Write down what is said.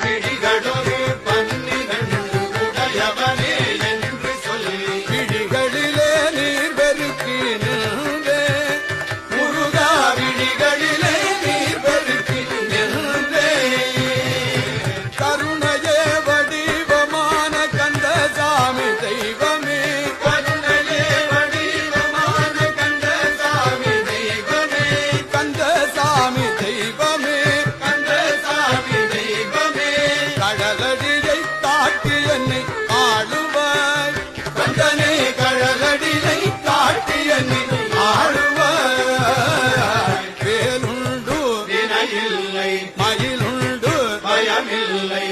பிடிகளொரு பன்னிரண்டு உடையவனே என்று சொல்லி விழிகளிலே நீர் பெருக்கி நின்றே முருகா விழிகளிலே நீர் பெருக்கி நின்றே கருணையே வடிவமான கந்தசாமி தெய்வமே கருணையே வடிவமான கந்தசாமி தெய்வமே கந்தசாமி தெய்வமே கந்தசாமி தெய்வமே கடலடியை காட்டி என்னை ஆளுவாய் கந்தனே கடலடியை காட்டி என்னை ஆளுவாய் வேலுண்டு வினையில்லை மயிலுண்டு பயமில்லை